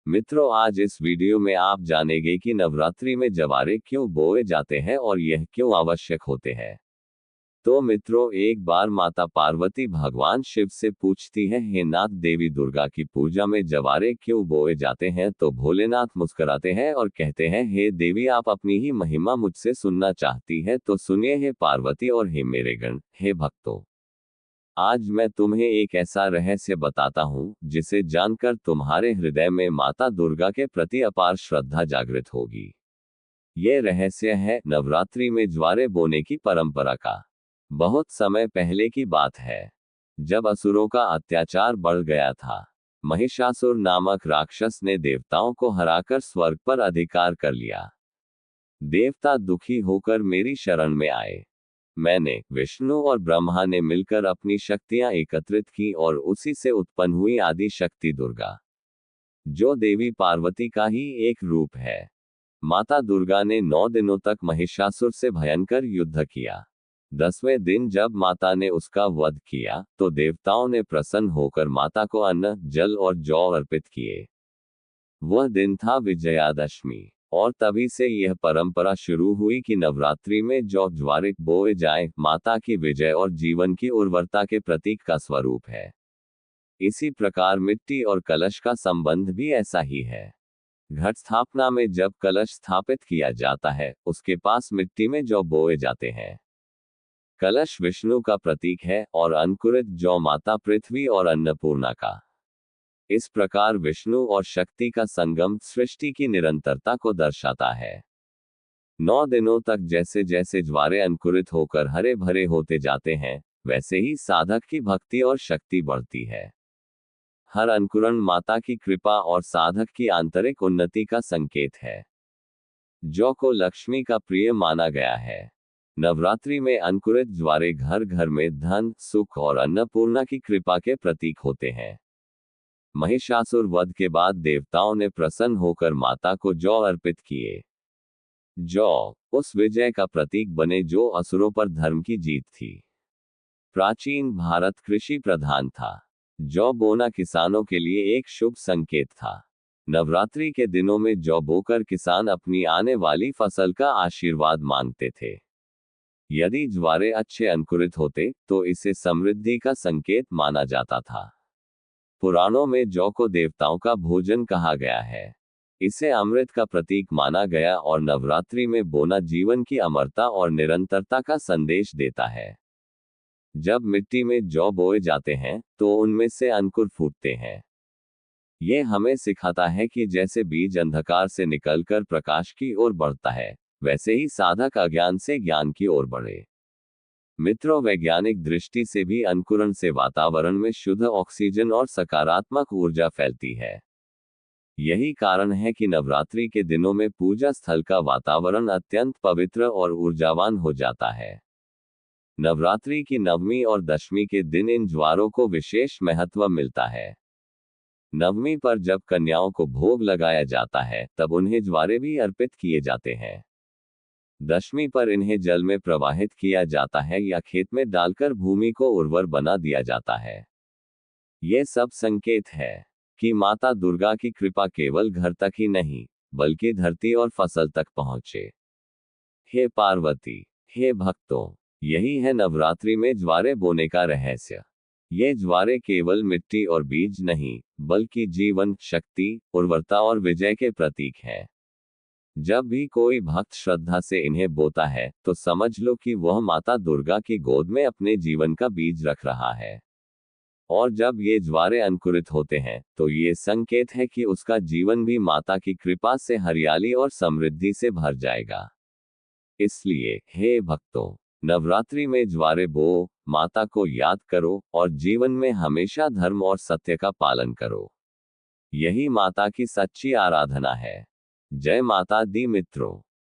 मित्रों, आज इस वीडियो में आप जानेंगे कि नवरात्रि में जवारे क्यों बोए जाते हैं और यह क्यों आवश्यक होते हैं। तो मित्रों, एक बार माता पार्वती भगवान शिव से पूछती है, हे नाथ, देवी दुर्गा की पूजा में जवारे क्यों बोए जाते हैं? तो भोलेनाथ मुस्कुराते हैं और कहते हैं, हे देवी, आप अपनी ही महिमा मुझसे सुनना चाहती है तो सुनिए, हे पार्वती और हे मेरे गण, हे भक्तों। आज मैं तुम्हें एक ऐसा रहस्य बताता हूँ जिसे जानकर तुम्हारे हृदय में माता दुर्गा के प्रति अपार श्रद्धा जागृत होगी। ये रहस्य है नवरात्रि में ज्वारे बोने की परंपरा का। बहुत समय पहले की बात है, जब असुरों का अत्याचार बढ़ गया था। महिषासुर नामक राक्षस ने देवताओं को हराकर स्वर्ग पर अधिकार कर लिया। देवता दुखी होकर मेरी शरण में आए। मैंने, विष्णु और ब्रह्मा ने मिलकर अपनी शक्तियां एकत्रित की और उसी से उत्पन्न हुई आदि शक्ति दुर्गा, जो देवी पार्वती का ही एक रूप है। माता दुर्गा ने 9 दिनों तक महिषासुर से भयंकर युद्ध किया। 10वें दिन जब माता ने उसका वध किया तो देवताओं ने प्रसन्न होकर माता को अन्न, जल और जौ अर्पित किए। वह दिन था विजयादशमी, और तभी से यह परंपरा शुरू हुई कि नवरात्रि में जौ ज्वारे बोए जाएं, माता की विजय और जीवन की उर्वरता के प्रतीक का स्वरूप है। इसी प्रकार मिट्टी और कलश का संबंध भी ऐसा ही है। घट स्थापना में जब कलश स्थापित किया जाता है, उसके पास मिट्टी में जौ बोए जाते हैं। कलश विष्णु का प्रतीक है और अंकुरित जौ माता पृथ्वी और अन्नपूर्णा का। इस प्रकार विष्णु और शक्ति का संगम सृष्टि की निरंतरता को दर्शाता है। 9 दिनों तक जैसे जैसे ज्वारे अंकुरित होकर हरे भरे होते जाते हैं, वैसे ही साधक की भक्ति और शक्ति बढ़ती है। हर अंकुरण माता की कृपा और साधक की आंतरिक उन्नति का संकेत है। जौ को लक्ष्मी का प्रिय माना गया है। नवरात्रि में अंकुरित ज्वारे घर घर में धन, सुख और अन्नपूर्णा की कृपा के प्रतीक होते हैं। महिषासुर वध के बाद देवताओं ने प्रसन्न होकर माता को जौ अर्पित किए। जौ उस विजय का प्रतीक बने जो असुरों पर धर्म की जीत थी। प्राचीन भारत कृषि प्रधान था। जौ बोना किसानों के लिए एक शुभ संकेत था। नवरात्रि के दिनों में जौ बोकर किसान अपनी आने वाली फसल का आशीर्वाद मांगते थे। यदि ज्वारे अच्छे अंकुरित होते तो इसे समृद्धि का संकेत माना जाता था। पुराणों में जौ को देवताओं का भोजन कहा गया है। इसे अमृत का प्रतीक माना गया और नवरात्रि में बोना जीवन की अमरता और निरंतरता का संदेश देता है। जब मिट्टी में जौ बोए जाते हैं तो उनमें से अंकुर फूटते हैं। ये हमें सिखाता है कि जैसे बीज अंधकार से निकलकर प्रकाश की ओर बढ़ता है, वैसे ही साधक अज्ञान से ज्ञान की ओर बढ़े। मित्रों, वैज्ञानिक दृष्टि से भी अंकुरण से वातावरण में शुद्ध ऑक्सीजन और सकारात्मक ऊर्जा फैलती है। यही कारण है कि नवरात्रि के दिनों में पूजा स्थल का वातावरण अत्यंत पवित्र और ऊर्जावान हो जाता है। नवरात्रि की 9वीं और 10वीं के दिन इन ज्वारों को विशेष महत्व मिलता है। 9वीं पर जब कन्याओं को भोग लगाया जाता है, तब उन्हें ज्वारे भी अर्पित किए जाते हैं। 10वीं पर इन्हें जल में प्रवाहित किया जाता है या खेत में डालकर भूमि को उर्वर बना दिया जाता है। ये सब संकेत है कि माता दुर्गा की कृपा केवल घर तक ही नहीं, बल्कि धरती और फसल तक पहुंचे। हे पार्वती, हे भक्तों, यही है नवरात्रि में ज्वारे बोने का रहस्य। ये ज्वारे केवल मिट्टी और बीज नहीं, बल्कि जीवन, शक्ति, उर्वरता और विजय के प्रतीक हैं। जब भी कोई भक्त श्रद्धा से इन्हें बोता है, तो समझ लो कि वह माता दुर्गा की गोद में अपने जीवन का बीज रख रहा है। और जब ये ज्वारे अंकुरित होते हैं, तो ये संकेत है कि उसका जीवन भी माता की कृपा से हरियाली और समृद्धि से भर जाएगा। इसलिए, हे भक्तों, नवरात्रि में ज्वारे बो, माता को याद करो और जीवन में हमेशा धर्म और सत्य का पालन करो। यही माता की सच्ची आराधना है। जय माता दी मित्रों।